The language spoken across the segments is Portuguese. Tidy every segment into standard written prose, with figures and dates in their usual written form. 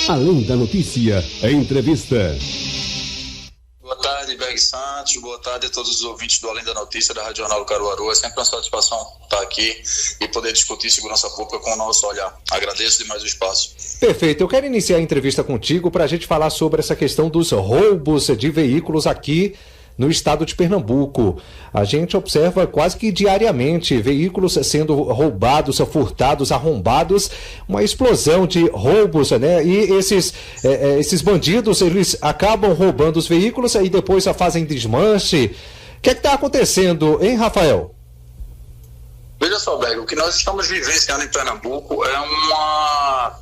Além da notícia, a entrevista. Boa tarde, Berg Santos. Boa tarde a todos os ouvintes do Além da Notícia da Rádio Jornal Caruaru. É sempre uma satisfação estar aqui e poder discutir segurança pública com o nosso olhar. Agradeço demais o espaço. Perfeito. Eu quero iniciar a entrevista contigo para a gente falar sobre essa questão dos roubos de veículos aqui no estado de Pernambuco. A gente observa quase que diariamente veículos sendo roubados, furtados, arrombados, uma explosão de roubos, né? E esses bandidos, eles acabam roubando os veículos e depois fazem desmanche. O que é que está acontecendo, hein, Rafael? Veja só, Berg, o que nós estamos vivenciando em Pernambuco é uma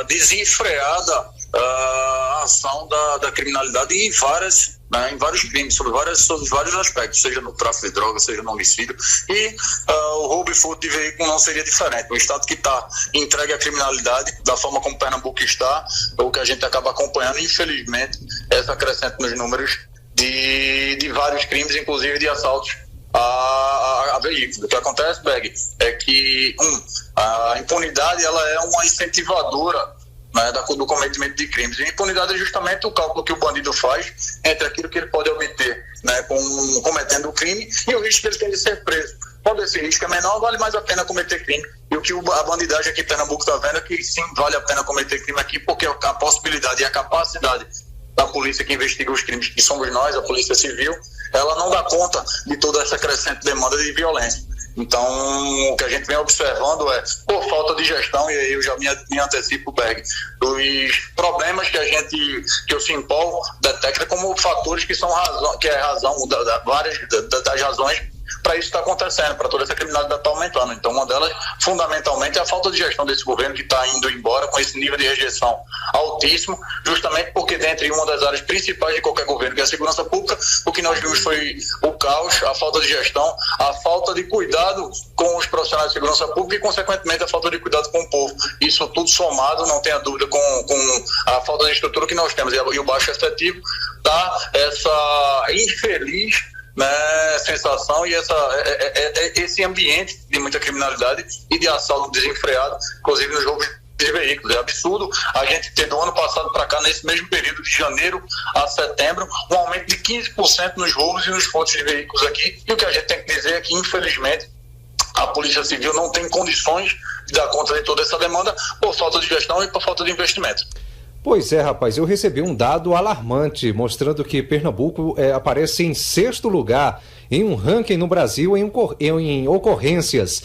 desenfreada ação da criminalidade em vários crimes, sobre vários aspectos, seja no tráfico de drogas, seja no homicídio, e o roubo e furto de veículo não seria diferente. O estado que está entregue à criminalidade, da forma como Pernambuco está, o que a gente acaba acompanhando, infelizmente, essa crescente nos números de vários crimes, inclusive de assaltos a veículos. O que acontece, Berg, é que a impunidade ela é uma incentivadora, né, do cometimento de crimes. E a impunidade é justamente o cálculo que o bandido faz entre aquilo que ele pode obter, né, cometendo o crime e o risco que ele tem de ser preso. Quando esse risco é menor, vale mais a pena cometer crime. E o que a bandidagem aqui em Pernambuco está vendo é que sim, vale a pena cometer crime aqui, porque a possibilidade e a capacidade da polícia que investiga os crimes, que somos nós, a Polícia Civil, ela não dá conta de toda essa crescente demanda de violência. Então, o que a gente vem observando é, por falta de gestão, e aí eu já me antecipo, Berg, dos problemas que o Simpol detecta como fatores que são razão das razões para isso estar acontecendo, para toda essa criminalidade estar aumentando. Então, uma delas, fundamentalmente, é a falta de gestão desse governo que está indo embora com esse nível de rejeição altíssimo, justamente porque dentre uma das áreas principais de qualquer governo, que é a segurança pública, o que nós vimos foi o caos, a falta de gestão, a falta de cuidado com os profissionais de segurança pública e, consequentemente, a falta de cuidado com o povo. Isso tudo somado, não tenha dúvida, com a falta de estrutura que nós temos e o baixo efetivo, dá essa infeliz, né, sensação e esse ambiente de muita criminalidade e de assalto desenfreado, inclusive nos roubos de veículos. É absurdo a gente ter do ano passado para cá, nesse mesmo período de janeiro a setembro, um aumento de 15% nos roubos e nos furtos de veículos aqui. E o que a gente tem que dizer é que, infelizmente, a Polícia Civil não tem condições de dar conta de toda essa demanda por falta de gestão e por falta de investimento. Pois é, rapaz, eu recebi um dado alarmante mostrando que Pernambuco aparece em 6º lugar em um ranking no Brasil em ocorrências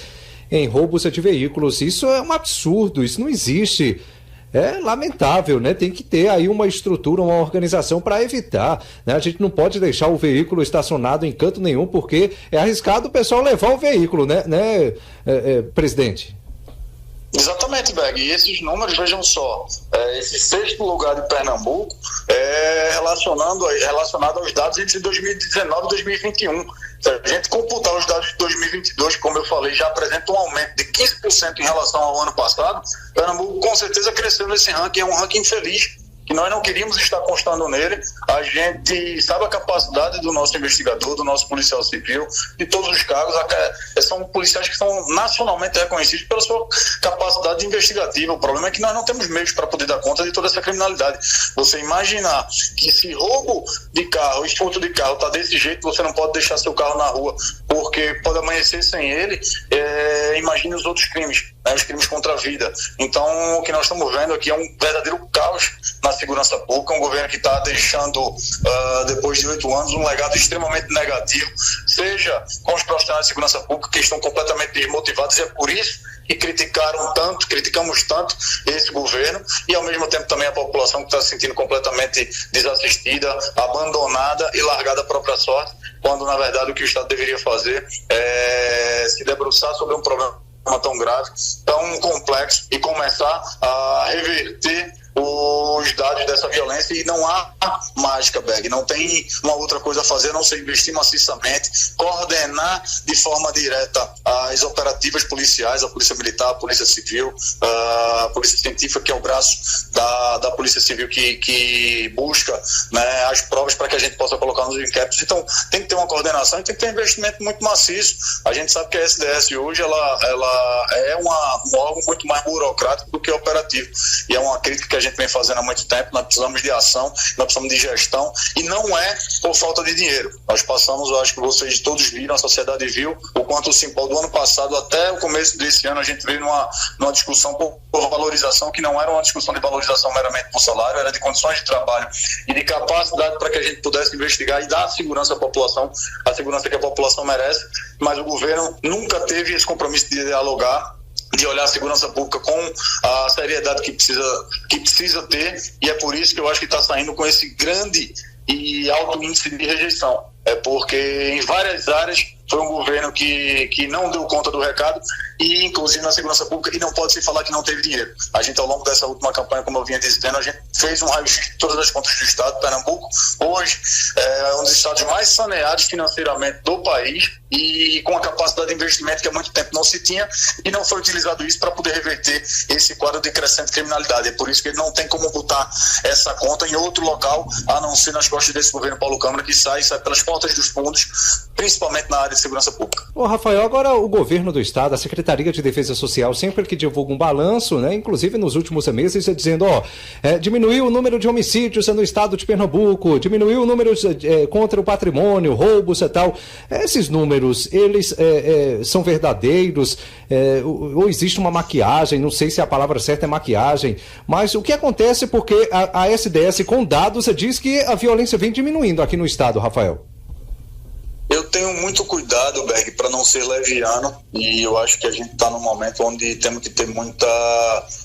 em roubos de veículos. Isso é um absurdo, isso não existe. É lamentável, né? Tem que ter aí uma estrutura, uma organização para evitar, né? A gente não pode deixar o veículo estacionado em canto nenhum, porque é arriscado o pessoal levar o veículo, né, presidente? Exatamente, Berg. E esses números, vejam só, esse 6º lugar de Pernambuco é relacionado aos dados entre 2019 e 2021. Se a gente computar os dados de 2022, como eu falei, já apresenta um aumento de 15% em relação ao ano passado. Pernambuco com certeza cresceu nesse ranking, é um ranking infeliz, que nós não queríamos estar constando nele. A gente sabe a capacidade do nosso investigador, do nosso policial civil, de todos os cargos. São policiais que são nacionalmente reconhecidos pela sua capacidade investigativa. O problema é que nós não temos meios para poder dar conta de toda essa criminalidade. Você imaginar que se roubo de carro e furto de carro está desse jeito, você não pode deixar seu carro na rua, porque pode amanhecer sem ele. Imagine os outros crimes, né, os crimes contra a vida. Então, o que nós estamos vendo aqui é um verdadeiro caos na segurança pública, um governo que está deixando, depois de 8 anos, um legado extremamente negativo, seja com os profissionais de segurança pública, que estão completamente desmotivados, e é por isso que criticamos tanto esse governo, e ao mesmo tempo também a população que está se sentindo completamente desassistida, abandonada e largada à própria sorte, quando na verdade o que o Estado deveria fazer é se debruçar sobre um problema tão grave, tão complexo, e começar a reverter os dados dessa violência. E não há mágica, Berg, não tem uma outra coisa a fazer a não ser investir maciçamente, coordenar de forma direta as operativas policiais, a Polícia Militar, a Polícia Civil, a Polícia Científica, que é o braço da Polícia Civil que busca, né, as provas para que a gente possa colocar nos inquéritos. Então tem que ter uma coordenação e tem que ter um investimento muito maciço. A gente sabe que a SDS hoje ela é um órgão muito mais burocrático do que operativo, e é uma crítica que a gente vem fazendo há muito tempo. Nós precisamos de ação, nós precisamos de gestão, e não é por falta de dinheiro. Nós passamos, eu acho que vocês todos viram, a sociedade viu, o quanto o Simpol do ano passado até o começo desse ano a gente veio numa discussão por valorização, que não era uma discussão de valorização meramente por salário, era de condições de trabalho e de capacidade para que a gente pudesse investigar e dar a segurança à população, a segurança que a população merece, mas o governo nunca teve esse compromisso de dialogar, de olhar a segurança pública com a seriedade que precisa ter, e é por isso que eu acho que está saindo com esse grande e alto índice de rejeição. É porque em várias áreas foi um governo que não deu conta do recado, e inclusive na segurança pública, e não pode se falar que não teve dinheiro. A gente, ao longo dessa última campanha, como eu vinha dizendo, a gente fez um raio-x de todas as contas do Estado. Pernambuco hoje é um dos estados mais saneados financeiramente do país, e com a capacidade de investimento que há muito tempo não se tinha, e não foi utilizado isso para poder reverter esse quadro de crescente criminalidade. É por isso que ele não tem como botar essa conta em outro local, a não ser nas costas desse governo Paulo Câmara, que sai pelas portas dos fundos, principalmente na área de segurança pública. Ô Rafael, agora o governo do estado, a Secretaria de Defesa Social, sempre que divulga um balanço, né, inclusive nos últimos meses, dizendo, diminuiu o número de homicídios no estado de Pernambuco, diminuiu o número contra o patrimônio, roubos e tal. Esses números, eles são verdadeiros? Ou existe uma maquiagem? Não sei se a palavra certa é maquiagem, mas o que acontece porque a SDS, com dados, diz que a violência vem diminuindo aqui no estado, Rafael? Eu tenho muito cuidado, Berg, para não ser leviano, e eu acho que a gente está num momento onde temos que ter muita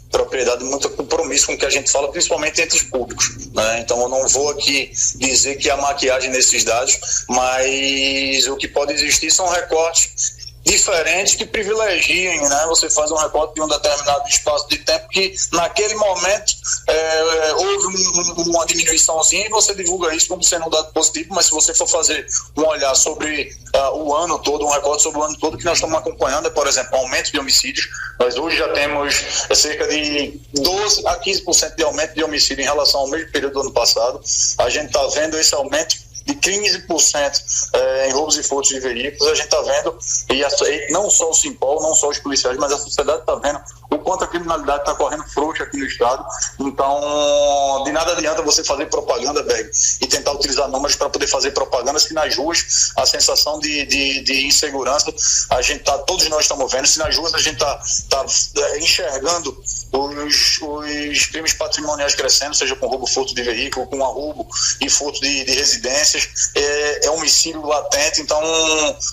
propriedade, muito compromisso com o que a gente fala, principalmente entre os públicos, né? Então eu não vou aqui dizer que há maquiagem nesses dados, mas o que pode existir são recortes diferentes que privilegiem, né? Você faz um recorte de um determinado espaço de tempo que naquele momento houve uma diminuiçãozinha, e você divulga isso como sendo um dado positivo. Mas se você for fazer um olhar sobre o ano todo, um recorte sobre o ano todo, que nós estamos acompanhando por exemplo, aumento de homicídios. Nós hoje já temos cerca de 12 a 15% de aumento de homicídio em relação ao mesmo período do ano passado. A gente está vendo esse aumento de 15% em roubos e furtos de veículos. A gente está vendo, e não só o Simpol, não só os policiais, mas a sociedade está vendo o quanto a criminalidade está correndo frouxa aqui no estado. Então, de nada adianta você fazer propaganda, Berg, e tentar utilizar números para poder fazer propaganda, se nas ruas a sensação de insegurança, todos nós estamos vendo. Se nas ruas a gente está enxergando os crimes patrimoniais crescendo, seja com roubo, furto de veículo, com roubo e furto de residências, é homicídio latente. Então,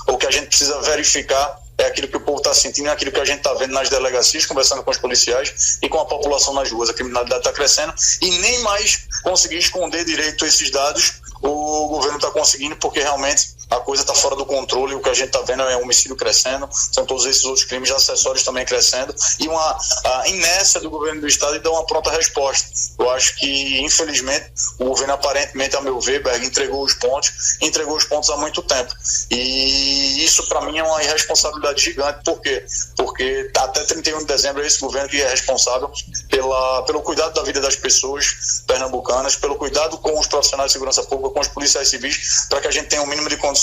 o que a gente precisa verificar é aquilo que o povo está sentindo, é aquilo que a gente está vendo nas delegacias, conversando com os policiais e com a população nas ruas. A criminalidade está crescendo, e nem mais conseguir esconder direito esses dados o governo está conseguindo, porque realmente a coisa está fora do controle. O que a gente está vendo é um homicídio crescendo, são todos esses outros crimes acessórios também crescendo, e uma inércia do governo do estado de dar uma pronta resposta. Eu acho que, infelizmente, o governo aparentemente, a meu ver, Berg, entregou os pontos há muito tempo, e isso para mim é uma irresponsabilidade gigante. Por quê? Porque até 31 de dezembro é esse governo que é responsável pelo cuidado da vida das pessoas pernambucanas, pelo cuidado com os profissionais de segurança pública, com os policiais civis, para que a gente tenha um mínimo de condições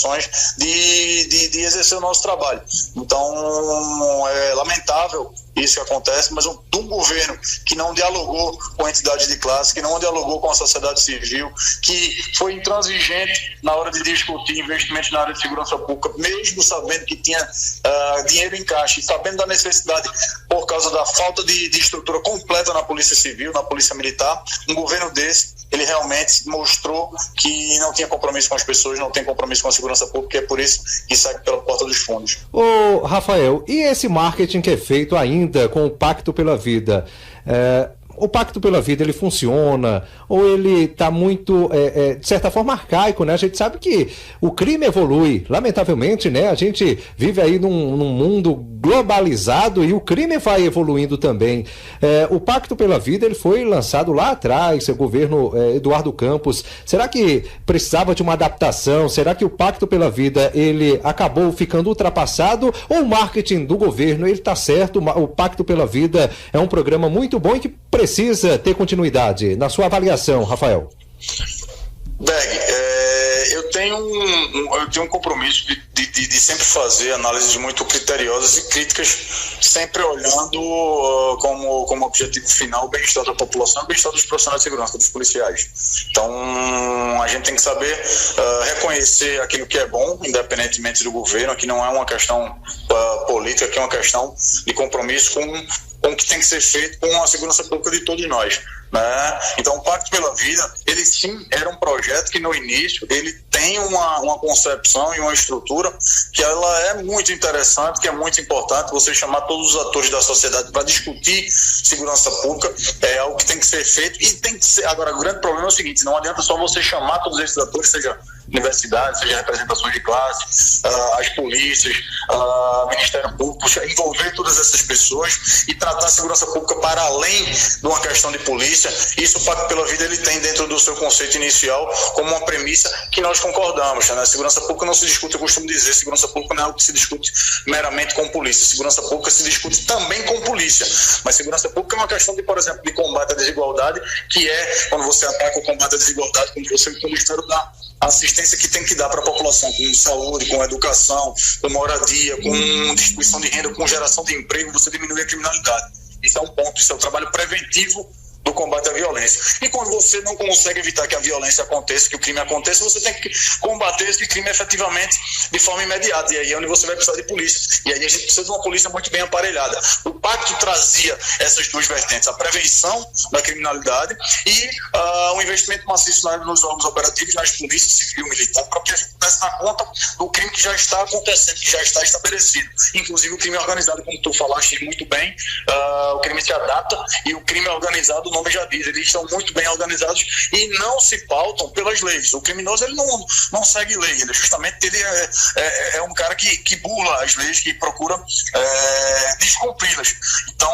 de exercer o nosso trabalho. Então, é lamentável isso que acontece, mas um governo que não dialogou com entidades de classe, que não dialogou com a sociedade civil, que foi intransigente na hora de discutir investimentos na área de segurança pública, mesmo sabendo que tinha dinheiro em caixa, e sabendo da necessidade por causa da falta de estrutura completa na Polícia Civil, na Polícia Militar. Um governo desse, ele realmente mostrou que não tinha compromisso com as pessoas, não tem compromisso com a segurança pública, e é por isso que sai pela porta dos fundos. Ô, Rafael, e esse marketing que é feito ainda com o Pacto pela Vida? O Pacto pela Vida, ele funciona? Ou ele está muito, de certa forma, arcaico, né? A gente sabe que o crime evolui, lamentavelmente, né? A gente vive aí num mundo globalizado, e o crime vai evoluindo também. O Pacto pela Vida, ele foi lançado lá atrás, o governo Eduardo Campos. Será que precisava de uma adaptação? Será que o Pacto pela Vida, ele acabou ficando ultrapassado? Ou o marketing do governo, ele está certo? O Pacto pela Vida é um programa muito bom e que precisa ter continuidade, na sua avaliação, Rafael? Berg, Eu tenho um compromisso de sempre fazer análises muito criteriosas e críticas, sempre olhando como objetivo final o bem-estar da população e o bem-estar dos profissionais de segurança, dos policiais. Então, a gente tem que saber reconhecer aquilo que é bom, independentemente do governo. Aqui não é uma questão política, aqui é uma questão de compromisso com o que tem que ser feito com a segurança pública de todos nós, né? Então, o Pacto pela Vida, ele sim era um projeto que no início ele tem uma concepção e uma estrutura que ela é muito interessante, que é muito importante. Você chamar todos os atores da sociedade para discutir segurança pública é algo que tem que ser feito e tem que ser. Agora, o grande problema é o seguinte: não adianta só você chamar todos esses atores, seja universidades, seja representações de classe, as polícias, Ministério Público, envolver todas essas pessoas e tratar a segurança pública para além de uma questão de polícia. Isso o Pacto pela Vida ele tem dentro do seu conceito inicial como uma premissa que nós concordamos, né? Segurança pública não se discute, eu costumo dizer, segurança pública não é algo que se discute meramente com polícia. Segurança pública se discute também com polícia, mas segurança pública é uma questão de, por exemplo, de combate à desigualdade, que é quando você ataca o combate à desigualdade, quando o Ministério dá assistência que tem que dar para a população, com saúde, com educação, com moradia, com distribuição de renda, com geração de emprego, você diminui a criminalidade. Isso é um ponto, isso é um trabalho preventivo do combate à violência. E quando você não consegue evitar que a violência aconteça, que o crime aconteça, você tem que combater esse crime efetivamente de forma imediata. E aí é onde você vai precisar de polícia. E aí a gente precisa de uma polícia muito bem aparelhada. O Pacto trazia essas duas vertentes, a prevenção da criminalidade e o investimento maciço nos órgãos operativos, nas polícias civil e militar, para que a gente pudesse dar conta do crime que já está acontecendo, que já está estabelecido. Inclusive o crime organizado, como tu falaste muito bem, o crime se adapta e o crime organizado, o nome já diz, eles estão muito bem organizados e não se pautam pelas leis. O criminoso ele não segue lei, ele é um cara que burla as leis, que procura descumpri-las. Então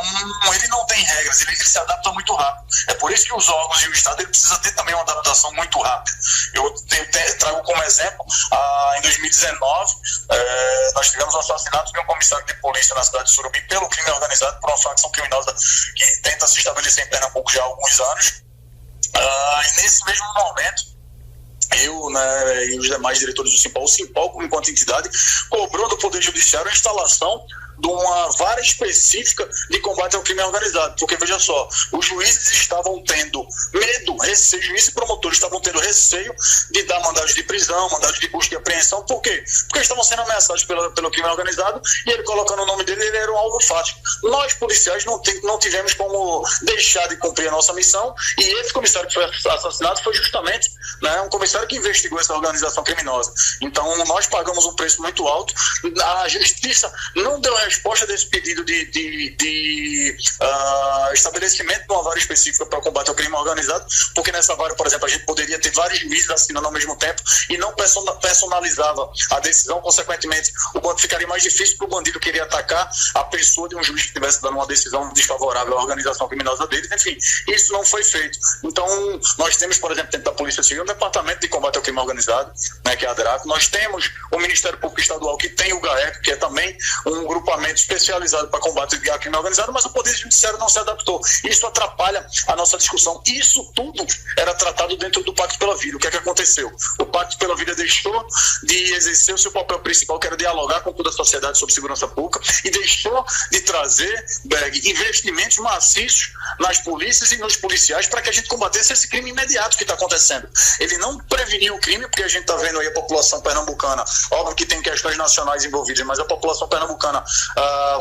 ele não tem regras, ele se adapta muito rápido. É por isso que os órgãos e o Estado ele precisa ter também uma adaptação muito rápida. Eu trago como exemplo, em 2019 nós tivemos o assassinato de um comissário de polícia na cidade de Surubim pelo crime organizado, por uma facção criminosa que tenta se estabelecer em Pernambuco já há alguns anos. E nesse mesmo momento, eu, né, e os demais diretores do Simpol, o Simpol, enquanto entidade, cobrou do Poder Judiciário a instalação de uma vara específica de combate ao crime organizado, porque veja só, os juízes estavam tendo medo, receio, juízes e promotores estavam tendo receio de dar mandados de prisão, mandados de busca e apreensão. Por quê? Porque estavam sendo ameaçados pelo crime organizado e ele colocando o nome dele, ele era um alvo fácil. Nós, policiais, não tivemos como deixar de cumprir a nossa missão, e esse comissário que foi assassinado foi justamente, né, um comissário que investigou essa organização criminosa. Então nós pagamos um preço muito alto, a justiça não deu resposta desse pedido de estabelecimento de uma vara específica para o combate ao crime organizado, porque nessa vara, por exemplo, a gente poderia ter vários juízes assinando ao mesmo tempo e não personalizava a decisão, consequentemente o bandido ficaria mais difícil para o bandido querer atacar a pessoa de um juiz que estivesse dando uma decisão desfavorável à organização criminosa dele. Enfim, isso não foi feito. Então nós temos, por exemplo, dentro da Polícia Civil, um departamento de combate ao crime organizado, né, que é a DRACO. Nós temos o Ministério Público Estadual, que tem o GAECO, que é também um grupamento especializado para combate ao crime organizado, mas o Poder Judiciário não se adaptou. Isso atrapalha a nossa discussão. Isso tudo era tratado dentro do Pacto pela Vida. O que é que aconteceu? O Pacto pela Vida deixou de exercer o seu papel principal, que era dialogar com toda a sociedade sobre segurança pública, e deixou de trazer, Berg, investimentos maciços nas polícias e nos policiais para que a gente combatesse esse crime imediato que está acontecendo. Ele não preveniu o crime, porque a gente está vendo aí a população pernambucana, óbvio que tem questões nacionais envolvidas, mas a população pernambucana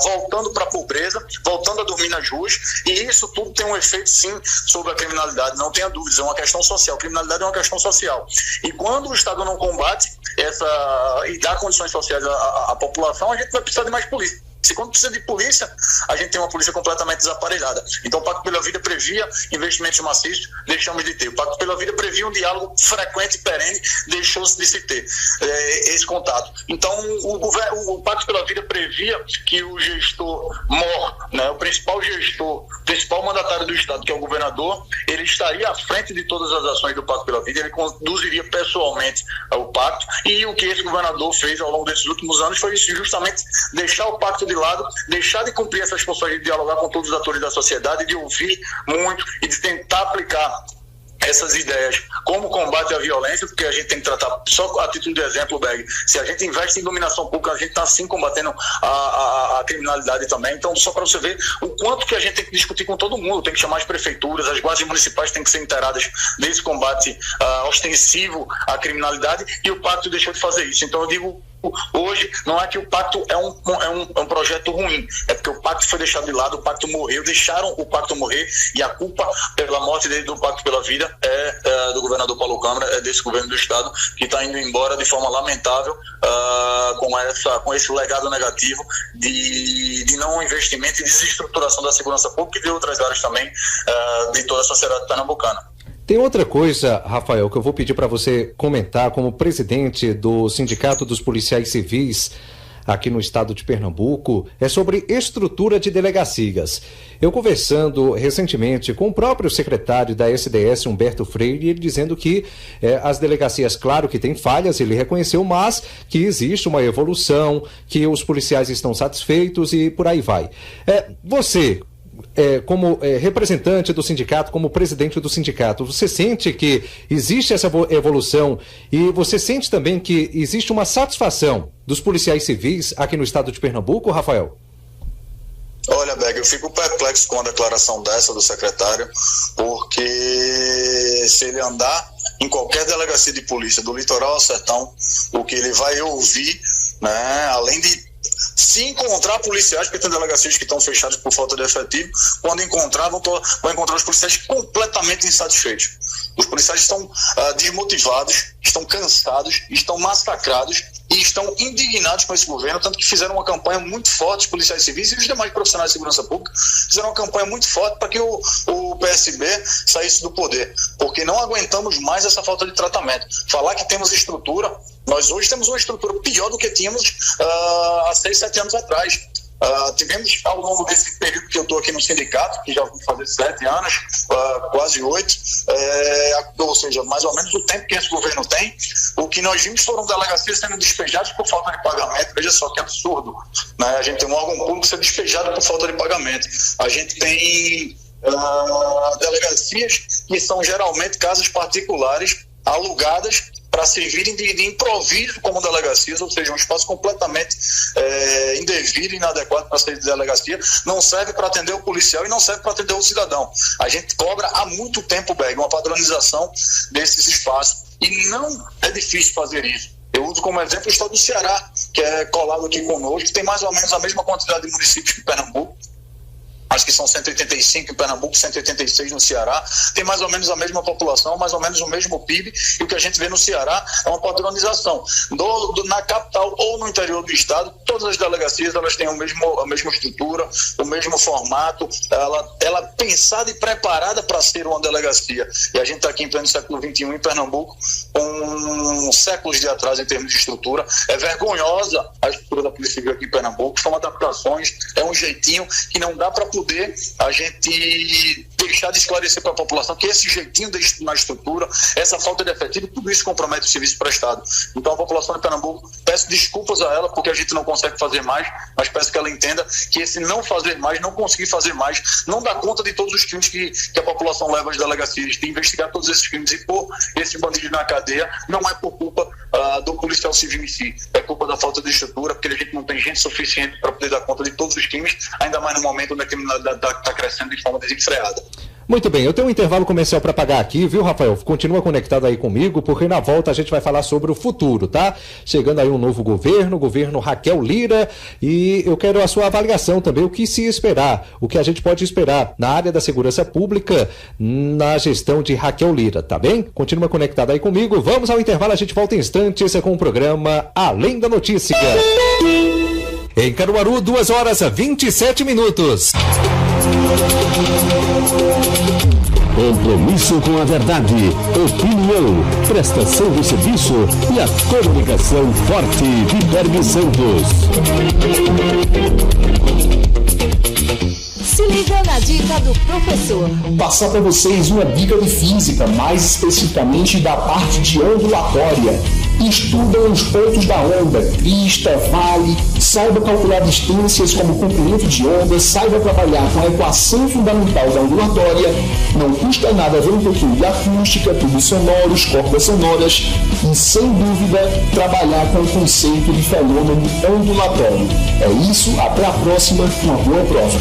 voltando para a pobreza, voltando a dormir nas ruas, e isso tudo tem um efeito sim sobre a criminalidade, não tenha dúvidas, é uma questão social. A criminalidade é uma questão social, e quando o Estado não combate e dá condições sociais à população, a gente vai precisar de mais polícia. Se quando precisa de polícia, a gente tem uma polícia completamente desaparelhada. Então o Pacto pela Vida previa investimentos maciços, deixamos de ter. O Pacto pela Vida previa um diálogo frequente e perene, deixou-se de se ter esse contato. Então o Pacto pela Vida previa que o gestor mor, né, o principal gestor, o principal mandatário do Estado, que é o governador, ele estaria à frente de todas as ações do Pacto pela Vida, ele conduziria pessoalmente o pacto, e o que esse governador fez ao longo desses últimos anos foi justamente deixar o pacto de lado, deixar de cumprir essas funções de dialogar com todos os atores da sociedade, de ouvir muito e de tentar aplicar essas ideias como combate à violência, porque a gente tem que tratar, só a título de exemplo, Berg, se a gente investe em iluminação pública, a gente está sim combatendo a criminalidade também. Então, só para você ver o quanto que a gente tem que discutir com todo mundo, tem que chamar as prefeituras, as guardas municipais têm que ser inteiradas desse combate ostensivo à criminalidade, e o pacto deixou de fazer isso. Então eu digo, hoje não é que o pacto é um projeto ruim, é porque o pacto foi deixado de lado, o pacto morreu, deixaram o pacto morrer, e a culpa pela morte do pacto pela vida é do governador Paulo Câmara, é desse governo do estado, que está indo embora de forma lamentável, com esse legado negativo de não investimento e desestruturação da segurança pública e de outras áreas também de toda a sociedade pernambucana. Tem outra coisa, Rafael, que eu vou pedir para você comentar como presidente do Sindicato dos Policiais Civis aqui no estado de Pernambuco, é sobre estrutura de delegacias. Eu conversando recentemente com o próprio secretário da SDS, Humberto Freire, ele dizendo que as delegacias, claro que tem falhas, ele reconheceu, mas que existe uma evolução, que os policiais estão satisfeitos e por aí vai. Você, como representante do sindicato, como presidente do sindicato, você sente que existe essa evolução e você sente também que existe uma satisfação dos policiais civis aqui no estado de Pernambuco, Rafael? Olha, Berg, eu fico perplexo com a declaração dessa do secretário, porque se ele andar em qualquer delegacia de polícia, do litoral ao sertão, o que ele vai ouvir, né, além de se encontrar policiais, porque tem delegacias que estão fechadas por falta de efetivo, quando encontrar, vão encontrar os policiais completamente insatisfeitos. Os policiais estão desmotivados, estão cansados, estão massacrados e estão indignados com esse governo, tanto que fizeram uma campanha muito forte, os policiais civis e os demais profissionais de segurança pública, fizeram uma campanha muito forte para que o PSB saísse do poder, porque não aguentamos mais essa falta de tratamento. Falar que temos estrutura, nós hoje temos uma estrutura pior do que tínhamos há 6, 7 anos atrás. Tivemos, ao longo desse período que eu estou aqui no sindicato, que já vou fazer 7 anos, quase 8, ou seja, mais ou menos o tempo que esse governo tem, o que nós vimos foram delegacias sendo despejadas por falta de pagamento. Veja só que absurdo, né? A gente tem um órgão público sendo despejado por falta de pagamento. A gente tem delegacias que são geralmente casas particulares alugadas para servirem de improviso como delegacias, ou seja, um espaço completamente indevido e inadequado para ser de delegacia, não serve para atender o policial e não serve para atender o cidadão. A gente cobra há muito tempo, Berg, uma padronização desses espaços e não é difícil fazer isso. Eu uso como exemplo o estado do Ceará, que é colado aqui conosco, que tem mais ou menos a mesma quantidade de municípios que Pernambuco. Acho que são 185 em Pernambuco, 186 no Ceará, tem mais ou menos a mesma população, mais ou menos o mesmo PIB, e o que a gente vê no Ceará é uma padronização. Na capital ou no interior do estado, todas as delegacias elas têm a mesma estrutura, o mesmo formato, ela é pensada e preparada para ser uma delegacia. E a gente está aqui em pleno século XXI em Pernambuco, com séculos de atraso em termos de estrutura. É vergonhosa a estrutura da Polícia Civil aqui em Pernambuco, são adaptações, é um jeitinho que não dá para poder a gente deixar de esclarecer para a população que esse jeitinho na estrutura, essa falta de efetivo, tudo isso compromete o serviço prestado. Então a população de Pernambuco, peço desculpas a ela porque a gente não consegue fazer mais, mas peço que ela entenda que esse não fazer mais, não conseguir fazer mais, não dá conta de todos os crimes que a população leva às delegacias, de investigar todos esses crimes e pôr esses bandidos na cadeia, não é por culpa do policial civil em si, é culpa da falta de estrutura, porque a gente não tem gente suficiente para poder dar conta de todos os crimes, ainda mais no momento onde a criminalidade está crescendo de forma desenfreada. Muito bem, eu tenho um intervalo comercial para pagar aqui, viu, Rafael? Continua conectado aí comigo, porque na volta a gente vai falar sobre o futuro, tá? Chegando aí um novo governo, o governo Raquel Lira, e eu quero a sua avaliação também, o que se esperar, o que a gente pode esperar na área da segurança pública, na gestão de Raquel Lira, tá bem? Continua conectado aí comigo, vamos ao intervalo, a gente volta em instantes com o programa Além da Notícia. Em Caruaru, 2h27. Compromisso com a verdade, opinião, prestação de serviço e a comunicação forte de Berg Santos. Se liga na dica do professor. Passar para vocês uma dica de física, mais especificamente da parte de ondulatória. Estudam os pontos da onda, crista, vale, saiba calcular distâncias como comprimento de onda, saiba trabalhar com a equação fundamental da ondulatória, não custa nada ver um pouquinho de acústica, tubos sonoros, cordas sonoras e, sem dúvida, trabalhar com o conceito de fenômeno ondulatório. É isso, até a próxima, uma boa prova.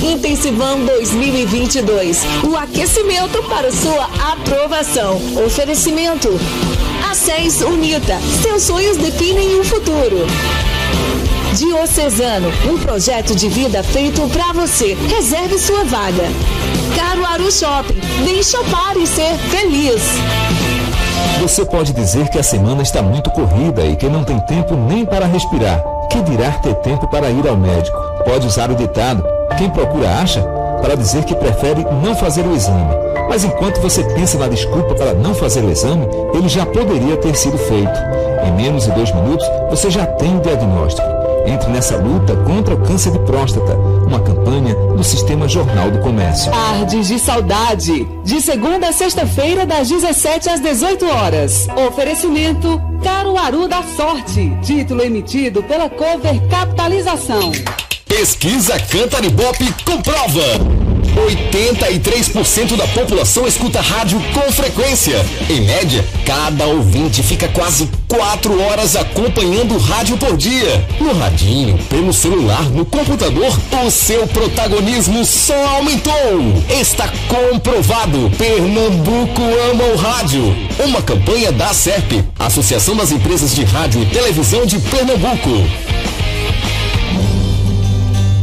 Intensivão 2022. O aquecimento para sua aprovação. Oferecimento. A6 Unita. Seus sonhos definem o futuro. Diocesano, um projeto de vida feito para você. Reserve sua vaga. Caruaru Shopping. Vem shopar e ser feliz. Você pode dizer que a semana está muito corrida e que não tem tempo nem para respirar. Que dirá ter tempo para ir ao médico? Pode usar o ditado: quem procura acha, para dizer que prefere não fazer o exame. Mas enquanto você pensa na desculpa para não fazer o exame, ele já poderia ter sido feito. Em menos de 2 minutos, você já tem o diagnóstico. Entre nessa luta contra o câncer de próstata, uma campanha do Sistema Jornal do Comércio. Tardes de Saudade, de segunda a sexta-feira, das 17 às 18 horas. Oferecimento Caruaru da Sorte. Título emitido pela Cover Capitalização. Pesquisa Cantar Ibope comprova. 83% da população escuta rádio com frequência. Em média, cada ouvinte fica quase 4 horas acompanhando o rádio por dia. No radinho, pelo celular, no computador, o seu protagonismo só aumentou. Está comprovado. Pernambuco ama o rádio. Uma campanha da ACERP, Associação das Empresas de Rádio e Televisão de Pernambuco.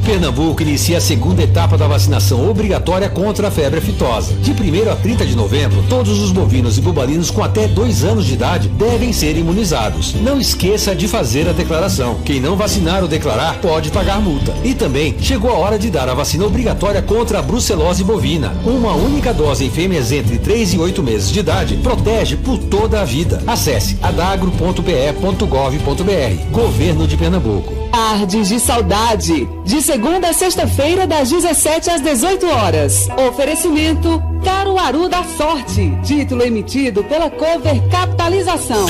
Pernambuco inicia a segunda etapa da vacinação obrigatória contra a febre aftosa. De 1º a 30 de novembro, todos os bovinos e bubalinos com até 2 anos de idade devem ser imunizados. Não esqueça de fazer a declaração. Quem não vacinar ou declarar pode pagar multa. E também chegou a hora de dar a vacina obrigatória contra a brucelose bovina. Uma única dose em fêmeas entre 3 e 8 meses de idade protege por toda a vida. Acesse adagro.pe.gov.br. Governo de Pernambuco. Tardes de Saudade, de segunda a sexta-feira, das 17 às 18 horas. Oferecimento Caruaru da Sorte. Título emitido pela Cover Capitalização.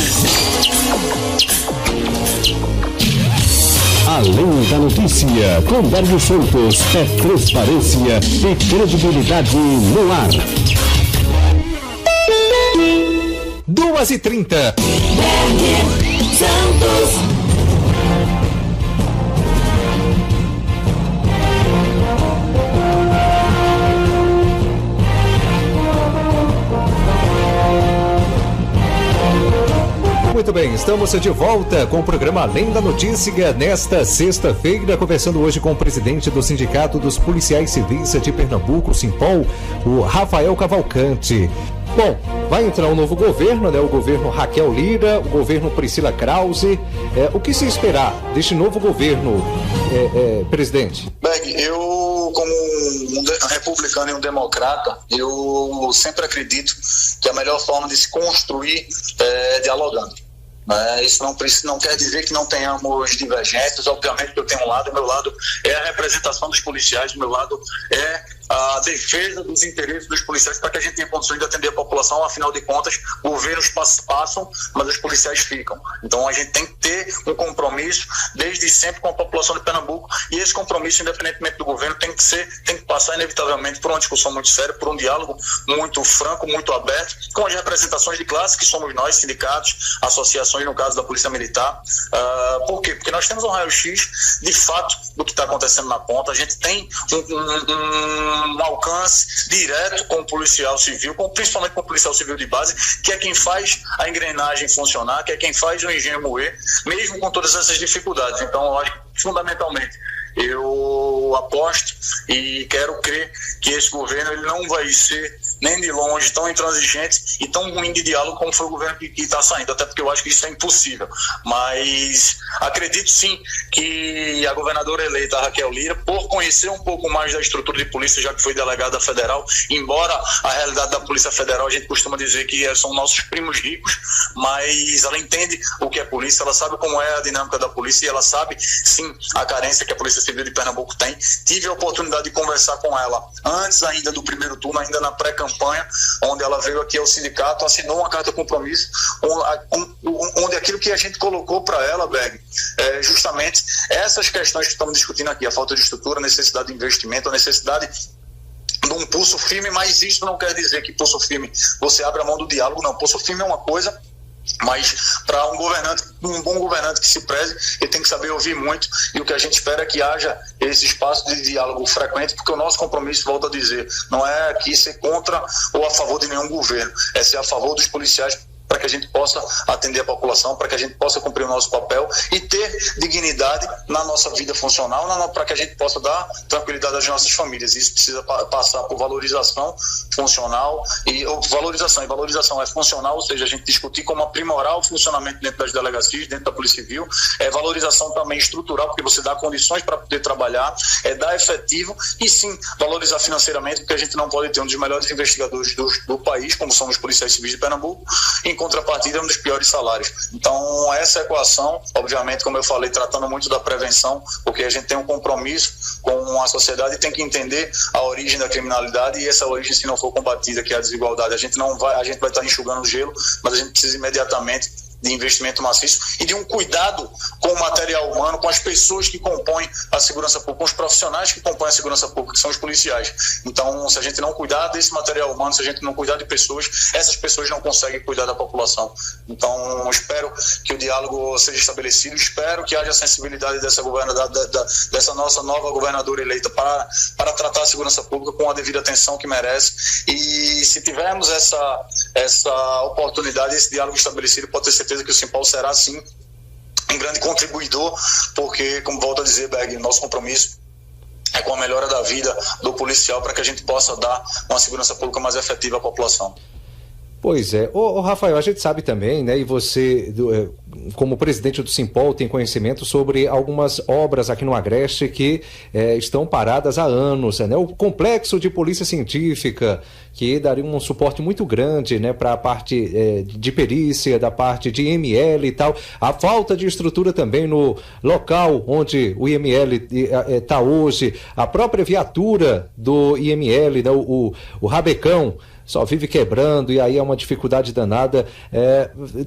Além da notícia, com Bergo Santos, é transparência e credibilidade no ar. 2h30. Santos. Muito bem, estamos de volta com o programa Além da Notícia nesta sexta-feira, conversando hoje com o presidente do Sindicato dos Policiais Civis de Pernambuco, Simpol, o Rafael Cavalcante. Bom, vai entrar um novo governo, né? O governo Raquel Lira, o governo Priscila Krause. O que se esperar deste novo governo, presidente? Berg, eu, como um republicano e um democrata, eu sempre acredito que a melhor forma de se construir é dialogando. Isso não quer dizer que não tenhamos divergências. Obviamente que eu tenho um lado, o meu lado é a representação dos policiais, o meu lado é a defesa dos interesses dos policiais para que a gente tenha condições de atender a população. Afinal de contas, governos passam, mas os policiais ficam. Então a gente tem que ter um compromisso desde sempre com a população de Pernambuco, e esse compromisso, independentemente do governo, tem que passar inevitavelmente por uma discussão muito séria, por um diálogo muito franco, muito aberto, com as representações de classe, que somos nós, sindicatos, associações, no caso da Polícia Militar. Por quê? Porque nós temos um raio-x de fato do que está acontecendo na ponta. A gente tem um alcance direto com o policial civil, principalmente com o policial civil de base, que é quem faz a engrenagem funcionar, que é quem faz o engenho moer, mesmo com todas essas dificuldades. Então, eu acho que, fundamentalmente, eu aposto e quero crer que esse governo ele não vai ser nem de longe tão intransigente e tão ruim de diálogo como foi o governo que está saindo, até porque eu acho que isso é impossível. Mas acredito sim que a governadora eleita, Raquel Lira, por conhecer um pouco mais da estrutura de polícia, já que foi delegada federal, embora a realidade da Polícia Federal, a gente costuma dizer que são nossos primos ricos, mas ela entende o que é polícia, ela sabe como é a dinâmica da polícia e ela sabe sim a carência que a Polícia Civil de Pernambuco tem. Tive a oportunidade de conversar com ela antes ainda do primeiro turno, ainda na pré-campanha, onde ela veio aqui ao sindicato, assinou uma carta de compromisso, onde aquilo que a gente colocou para ela, Berg, justamente essas questões que estamos discutindo aqui, a falta de estrutura, a necessidade de investimento, a necessidade de um pulso firme, mas isso não quer dizer que pulso firme você abre a mão do diálogo, não. Pulso firme é uma coisa, mas para um bom governante que se preze, ele tem que saber ouvir muito, e o que a gente espera é que haja esse espaço de diálogo frequente, porque o nosso compromisso, volto a dizer, não é aqui ser contra ou a favor de nenhum governo, é ser a favor dos policiais, para que a gente possa atender a população, para que a gente possa cumprir o nosso papel e ter dignidade na nossa vida funcional, para que a gente possa dar tranquilidade às nossas famílias. Isso precisa passar por valorização funcional, valorização é funcional, ou seja, a gente discutir como aprimorar o funcionamento dentro das delegacias, dentro da Polícia Civil, valorização também estrutural, porque você dá condições para poder trabalhar, dar efetivo, e sim, valorizar financeiramente, porque a gente não pode ter um dos melhores investigadores do país, como são os policiais civis de Pernambuco, em contrapartida, é um dos piores salários. Então, essa equação, obviamente, como eu falei, tratando muito da prevenção, porque a gente tem um compromisso com a sociedade e tem que entender a origem da criminalidade, e essa origem, se não for combatida, que é a desigualdade, a gente vai estar enxugando o gelo, mas a gente precisa imediatamente de investimento maciço e de um cuidado com o material humano, com as pessoas que compõem a segurança pública, com os profissionais que compõem a segurança pública, que são os policiais. Então, se a gente não cuidar desse material humano, se a gente não cuidar de pessoas, essas pessoas não conseguem cuidar da população. Então, espero que o diálogo seja estabelecido, espero que haja sensibilidade dessa nossa nova governadora eleita para tratar a segurança pública com a devida atenção que merece, e se tivermos essa oportunidade, esse diálogo estabelecido, pode ter certeza que o Simpol será, sim, um grande contribuidor, porque, como volto a dizer, Berg, nosso compromisso é com a melhora da vida do policial, para que a gente possa dar uma segurança pública mais efetiva à população. Pois é. Ô, Rafael, a gente sabe também, né, e você, como presidente do Simpol, tem conhecimento sobre algumas obras aqui no Agreste que estão paradas há anos, né? O complexo de polícia científica, que daria um suporte muito grande, né, para a parte de perícia, da parte de IML e tal. A falta de estrutura também no local onde o IML está hoje, a própria viatura do IML, né, o Rabecão, só vive quebrando, e aí é uma dificuldade danada.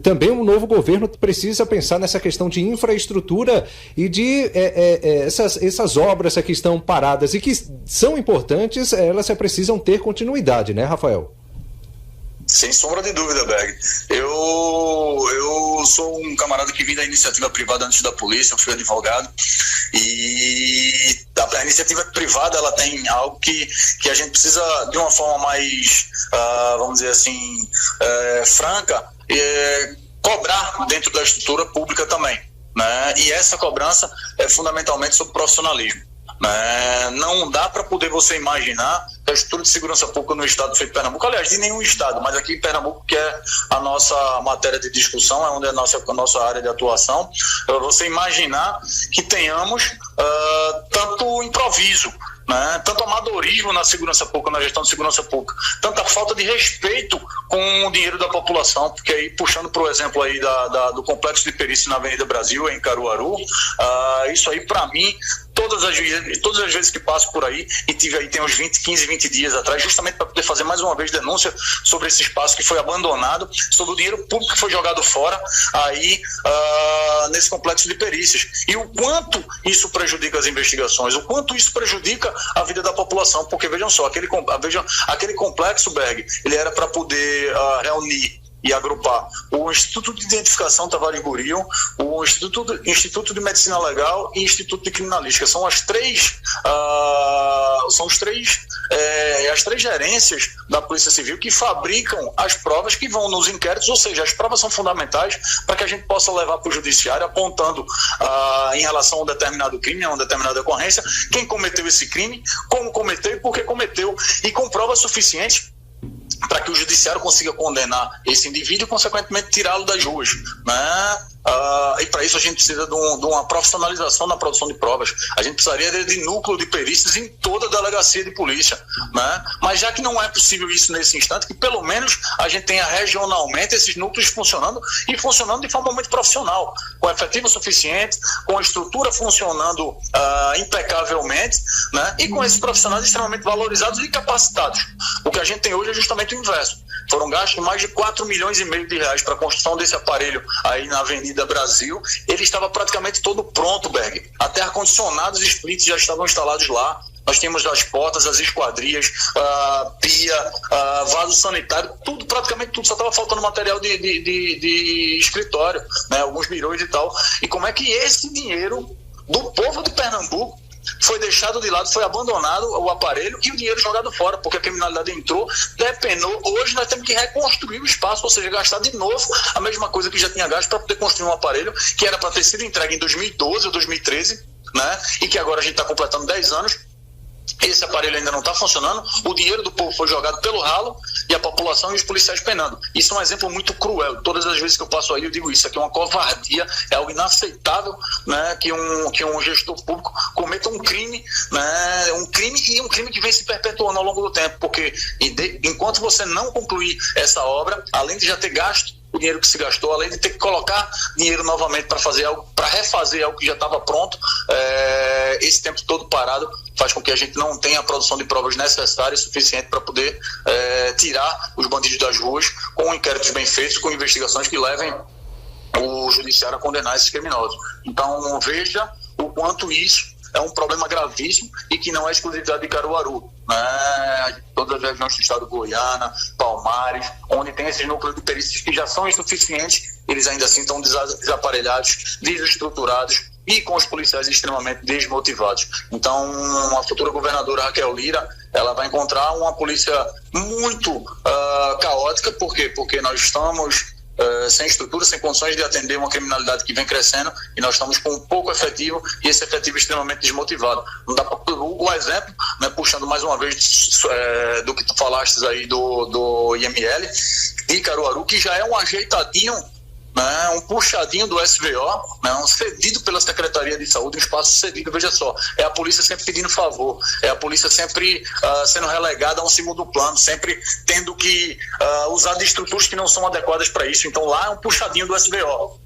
Também um novo governo precisa pensar nessa questão de infraestrutura e de essas obras que estão paradas e que são importantes, elas precisam ter continuidade, né, Rafael? Sem sombra de dúvida, Berg. Eu sou um camarada que vim da iniciativa privada antes da polícia, eu fui advogado, e a iniciativa privada, ela tem algo que a gente precisa, de uma forma mais, vamos dizer assim, franca, cobrar dentro da estrutura pública também, né? E essa cobrança é fundamentalmente sobre profissionalismo. Não dá para poder você imaginar a estrutura de segurança pública no estado feito de Pernambuco, aliás, de nenhum estado, mas aqui em Pernambuco, que é a nossa matéria de discussão, é onde é a nossa área de atuação, você imaginar que tenhamos tanto improviso, né? Tanto amadorismo na segurança pública, na gestão de segurança pública, tanta falta de respeito com o dinheiro da população, porque aí, puxando para o exemplo aí do complexo de perícia na Avenida Brasil, em Caruaru, isso aí, para mim, todas as vezes que passo por aí, e tive aí tem uns 15, 20 dias atrás, justamente para poder fazer mais uma vez denúncia sobre esse espaço que foi abandonado, sobre o dinheiro público que foi jogado fora aí nesse complexo de perícias, e o quanto isso prejudica as investigações, o quanto isso prejudica a vida da população, porque vejam só, aquele complexo, Berg, ele era para poder reunir e agrupar o Instituto de Identificação Tavares Guril, o Instituto de Medicina Legal e Instituto de Criminalística. São as três gerências da Polícia Civil que fabricam as provas que vão nos inquéritos, ou seja, as provas são fundamentais para que a gente possa levar para o judiciário apontando em relação a um determinado crime, a uma determinada ocorrência, quem cometeu esse crime, como cometeu e por que cometeu, e com provas suficientes para que o judiciário consiga condenar esse indivíduo e, consequentemente, tirá-lo das ruas, né? E para isso a gente precisa de uma profissionalização na produção de provas. A gente precisaria de núcleo de perícias em toda a delegacia de polícia, né? Mas já que não é possível isso nesse instante, que pelo menos a gente tenha regionalmente esses núcleos funcionando e funcionando de forma muito profissional, com efetivo suficiente, com a estrutura funcionando impecavelmente, né? E com esses profissionais extremamente valorizados e capacitados. O que a gente tem hoje é justamente o inverso. Foram gastos mais de 4,5 milhões de reais para a construção desse aparelho aí na Avenida Brasil. Ele estava praticamente todo pronto, Berg. Até ar-condicionados e splits já estavam instalados lá. nós tínhamos as portas, as esquadrias, pia, vaso sanitário, tudo, praticamente tudo, só estava faltando material de escritório, né, alguns birôs e tal. E como é que esse dinheiro do povo de Pernambuco foi deixado de lado, foi abandonado o aparelho e o dinheiro jogado fora, porque a criminalidade entrou, depenou. Hoje nós temos que reconstruir o espaço, ou seja, gastar de novo a mesma coisa que já tinha gasto para poder construir um aparelho que era para ter sido entregue em 2012 ou 2013, né? E que agora a gente está completando 10 anos. Esse aparelho ainda não está funcionando, o dinheiro do povo foi jogado pelo ralo e a população e os policiais penando. Isso é um exemplo muito cruel. Todas as vezes que eu passo aí eu digo isso aqui é uma covardia, é algo inaceitável, né, que um gestor público cometa um crime, né, um crime que vem se perpetuando ao longo do tempo, porque enquanto você não concluir essa obra, além de já ter gasto o dinheiro que se gastou, além de ter que colocar dinheiro novamente para fazer algo, para refazer algo que já estava pronto, esse tempo todo parado faz com que a gente não tenha a produção de provas necessária e suficiente para poder tirar os bandidos das ruas com inquéritos bem feitos, com investigações que levem o judiciário a condenar esses criminosos. Então veja o quanto isso é um problema gravíssimo e que não é exclusividade de Caruaru, né? Todas as regiões do estado de Goiânia, Palmares, onde tem esses núcleos de perícias que já são insuficientes, eles ainda assim estão desaparelhados, desestruturados e com os policiais extremamente desmotivados. Então, a futura governadora Raquel Lira, ela vai encontrar uma polícia muito caótica. Por quê? Porque nós estamos sem estrutura, sem condições de atender uma criminalidade que vem crescendo e nós estamos com um pouco efetivo e esse efetivo extremamente desmotivado. Não dá pra, o exemplo, né, puxando mais uma vez do que tu falaste aí do IML de Caruaru, que já é um ajeitadinho, né, um puxadinho do SVO, né, um cedido pela Secretaria de Saúde, um espaço cedido. Veja só, é a polícia sempre pedindo favor, é a polícia sempre sendo relegada a um segundo plano, sempre tendo que usar de estruturas que não são adequadas para isso. Então lá é um puxadinho do SVO.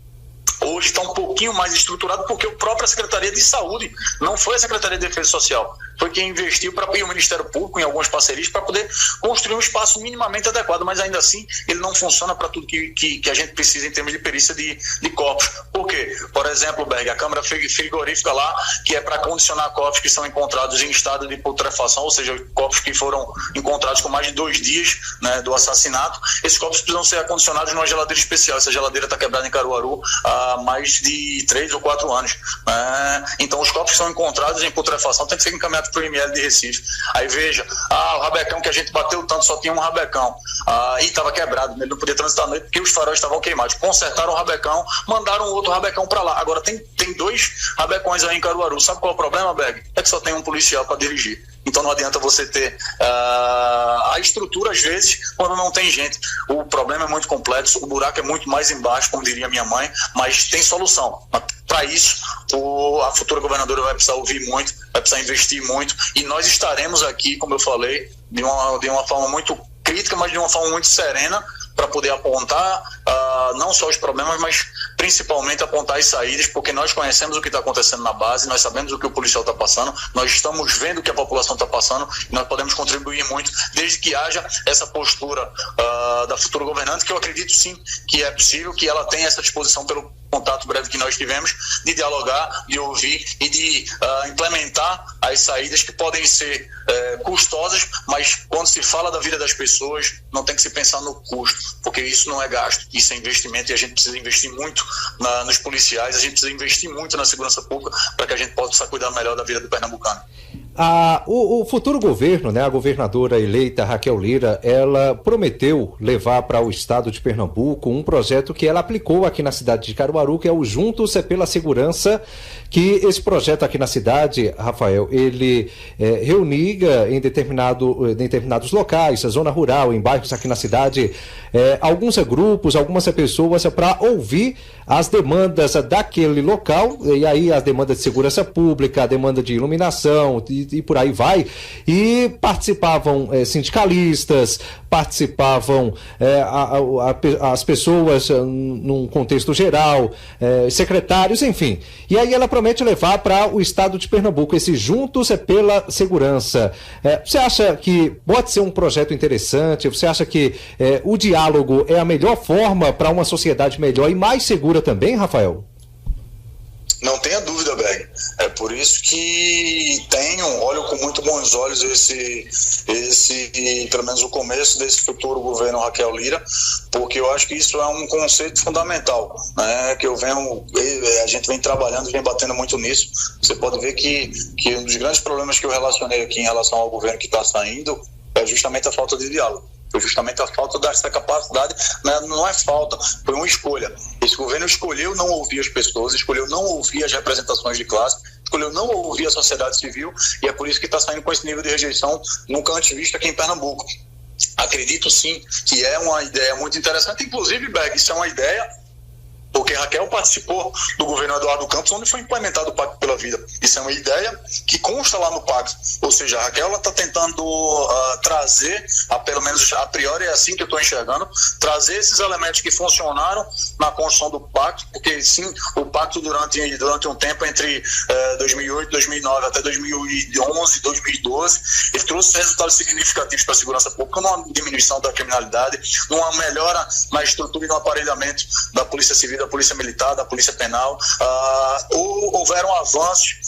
Hoje está um pouquinho mais estruturado porque a própria Secretaria de Saúde, não foi a Secretaria de Defesa Social, foi quem investiu e o Ministério Público em algumas parcerias para poder construir um espaço minimamente adequado, mas ainda assim ele não funciona para tudo que a gente precisa em termos de perícia de corpos. Por quê? Por exemplo, Berg, a câmara frigorífica lá, que é para condicionar corpos que são encontrados em estado de putrefação, ou seja, corpos que foram encontrados com mais de 2 dias, né, do assassinato, esses corpos precisam ser acondicionados numa geladeira especial. Essa geladeira está quebrada em Caruaru há mais de 3 ou 4 anos. Então os corpos que são encontrados em putrefação têm que ser encaminhados para o IML de Recife. Aí veja, o rabecão que a gente bateu tanto, só tinha um rabecão, e estava quebrado, ele não podia transitar à noite porque os faróis estavam queimados. Consertaram o rabecão, mandaram outro rabecão para lá. Agora tem 2 rabecões aí em Caruaru. Sabe qual é o problema, Berg? É que só tem um policial para dirigir. Então não adianta você ter a estrutura, às vezes, quando não tem gente. O problema é muito complexo, o buraco é muito mais embaixo, como diria minha mãe, mas tem solução. Para isso, a futura governadora vai precisar ouvir muito, vai precisar investir muito, e nós estaremos aqui, como eu falei, de uma forma muito crítica, mas de uma forma muito serena, para poder apontar não só os problemas, mas principalmente apontar as saídas, porque nós conhecemos o que está acontecendo na base, nós sabemos o que o policial está passando, nós estamos vendo o que a população está passando, e nós podemos contribuir muito, desde que haja essa postura da futura governante, que eu acredito sim que é possível, que ela tenha essa disposição pelo contato breve que nós tivemos, de dialogar, de ouvir e de implementar as saídas que podem ser custosas, mas quando se fala da vida das pessoas, não tem que se pensar no custo, porque isso não é gasto, isso é investimento, e a gente precisa investir muito nos policiais, a gente precisa investir muito na segurança pública para que a gente possa cuidar melhor da vida do pernambucano. O futuro governo, né, a governadora eleita Raquel Lira, ela prometeu levar para o estado de Pernambuco um projeto que ela aplicou aqui na cidade de Caruaru, que é o Juntos pela Segurança, que esse projeto aqui na cidade, Rafael, ele reuniga em determinados locais, a zona rural, em bairros aqui na cidade, alguns grupos, algumas pessoas para ouvir as demandas daquele local, e aí as demandas de segurança pública, a demanda de iluminação e por aí vai, e participavam sindicalistas, participavam as pessoas num contexto geral, secretários, enfim. E aí ela promete levar para o estado de Pernambuco esse Juntos pela Segurança. Você acha que pode ser um projeto interessante? Você acha que o diálogo é a melhor forma para uma sociedade melhor e mais segura também, Rafael? Não tenha dúvida, Berg. É por isso que olho com muito bons olhos pelo menos o começo desse futuro governo Raquel Lira, porque eu acho que isso é um conceito fundamental, né, que a gente vem trabalhando e vem batendo muito nisso. Você pode ver que um dos grandes problemas que eu relacionei aqui em relação ao governo que está saindo é justamente a falta de diálogo. Foi justamente a falta dessa capacidade, né? Não é falta, foi uma escolha. Esse governo escolheu não ouvir as pessoas, escolheu não ouvir as representações de classe, escolheu não ouvir a sociedade civil, e é por isso que está saindo com esse nível de rejeição nunca antes visto aqui em Pernambuco. Acredito sim que é uma ideia muito interessante, inclusive, Berg, isso é uma ideia porque Raquel participou do governo Eduardo Campos, onde foi implementado o Pacto pela Vida. Isso é uma ideia que consta lá no Pacto. Ou seja, a Raquel está tentando trazer, pelo menos a priori é assim que eu estou enxergando, trazer esses elementos que funcionaram na construção do Pacto, porque sim, o Pacto durante um tempo entre 2008, 2009 até 2011, 2012, ele trouxe resultados significativos para a segurança pública, numa diminuição da criminalidade, numa melhora na estrutura e no aparelhamento da Polícia Civil, da Polícia Militar, da Polícia Penal. Houveram avanços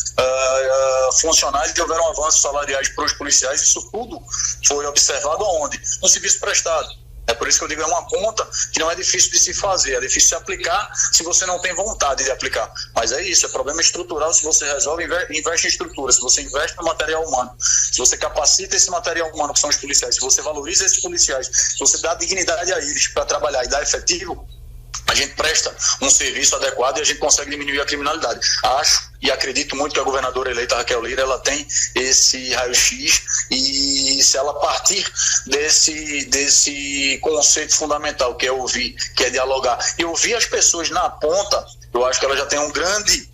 funcionais e houveram avanços salariais para os policiais. Isso tudo foi observado aonde? No serviço prestado. É por isso que eu digo, é uma conta que não é difícil de se fazer, é difícil de se aplicar se você não tem vontade de aplicar. Mas é isso, é problema estrutural. Se você resolve, investe em estrutura, se você investe no material humano, se você capacita esse material humano, que são os policiais, se você valoriza esses policiais, se você dá dignidade a eles para trabalhar e dar efetivo, a gente presta um serviço adequado e a gente consegue diminuir a criminalidade. Acho e acredito muito que a governadora eleita Raquel Lira, ela tem esse raio-x, e se ela partir desse conceito fundamental, que é ouvir, que é dialogar, e ouvir as pessoas na ponta, eu acho que ela já tem uma grande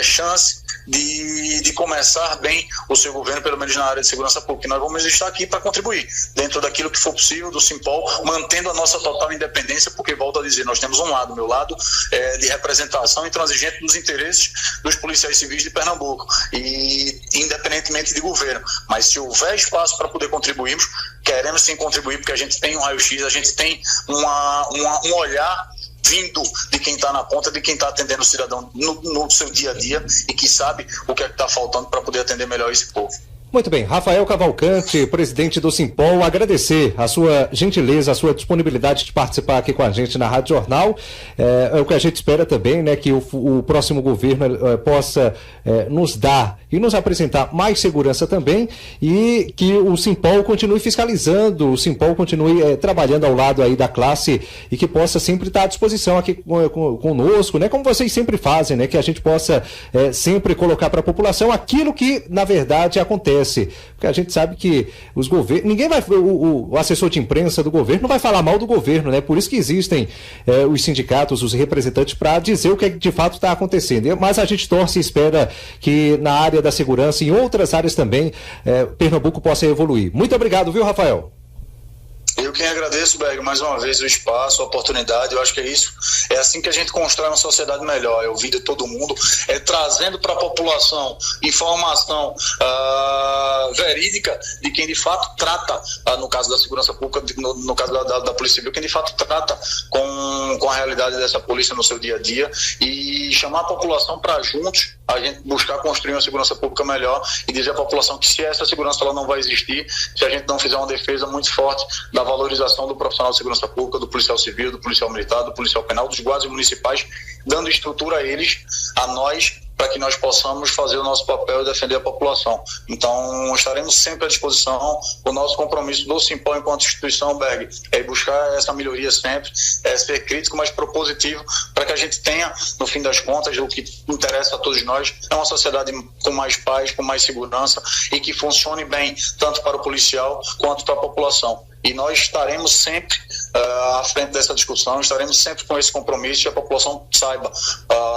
chance de começar bem o seu governo, pelo menos na área de segurança pública. Nós vamos estar aqui para contribuir dentro daquilo que for possível do Simpol, mantendo a nossa total independência, porque, volto a dizer, nós temos um lado, meu lado, de representação intransigente dos interesses dos policiais civis de Pernambuco, e independentemente de governo. Mas se houver espaço para poder contribuirmos, queremos sim contribuir, porque a gente tem um raio-x, a gente tem um olhar vindo de quem está na ponta, de quem está atendendo o cidadão no seu dia a dia e que sabe o que é que está faltando para poder atender melhor esse povo. Muito bem, Rafael Cavalcante, presidente do Simpol, agradecer a sua gentileza, a sua disponibilidade de participar aqui com a gente na Rádio Jornal. É o que a gente espera também, né, que o próximo governo possa nos dar e nos apresentar mais segurança também, e que o Simpol continue fiscalizando, o Simpol continue trabalhando ao lado aí da classe, e que possa sempre estar à disposição aqui conosco, né, como vocês sempre fazem, né, que a gente possa sempre colocar para a população aquilo que na verdade acontece. Porque a gente sabe que os governos, ninguém vai, o assessor de imprensa do governo não vai falar mal do governo, né? Por isso que existem os sindicatos, os representantes, para dizer o que de fato está acontecendo. Mas a gente torce e espera que na área da segurança e em outras áreas também Pernambuco possa evoluir. Muito obrigado, viu, Rafael? Eu quem agradeço, Berg, mais uma vez o espaço, a oportunidade. Eu acho que é isso. É assim que a gente constrói uma sociedade melhor, é ouvir de todo mundo, é trazendo para a população informação verídica de quem de fato trata, no caso da segurança pública, no caso da Polícia Civil, quem de fato trata com a realidade dessa polícia no seu dia a dia, e chamar a população para juntos a gente buscar construir uma segurança pública melhor, e dizer à população que se essa segurança ela não vai existir, se a gente não fizer uma defesa muito forte da valorização do profissional de segurança pública, do policial civil, do policial militar, do policial penal, dos guardas municipais, dando estrutura a eles, a nós, para que nós possamos fazer o nosso papel e defender a população. Então, estaremos sempre à disposição. O nosso compromisso do Simpol enquanto instituição, Berg, é buscar essa melhoria sempre, é ser crítico, mas propositivo, para que a gente tenha, no fim das contas, o que interessa a todos nós, é uma sociedade com mais paz, com mais segurança, e que funcione bem, tanto para o policial quanto para a população. E nós estaremos sempre à frente dessa discussão, estaremos sempre com esse compromisso, e a população saiba,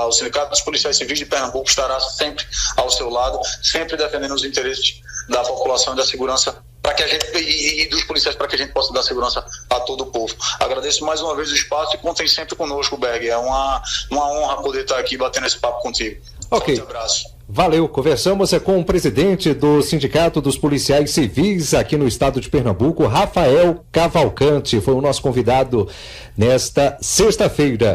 o Sindicato dos Policiais Civis de Pernambuco estará sempre ao seu lado, sempre defendendo os interesses da população e da segurança, para que a gente, e dos policiais, para que a gente possa dar segurança a todo o povo. Agradeço mais uma vez o espaço e contem sempre conosco, Berg. É uma honra poder estar aqui batendo esse papo contigo. Ok. Forte abraço. Valeu, conversamos com o presidente do Sindicato dos Policiais Civis aqui no estado de Pernambuco, Rafael Cavalcante, foi o nosso convidado nesta sexta-feira.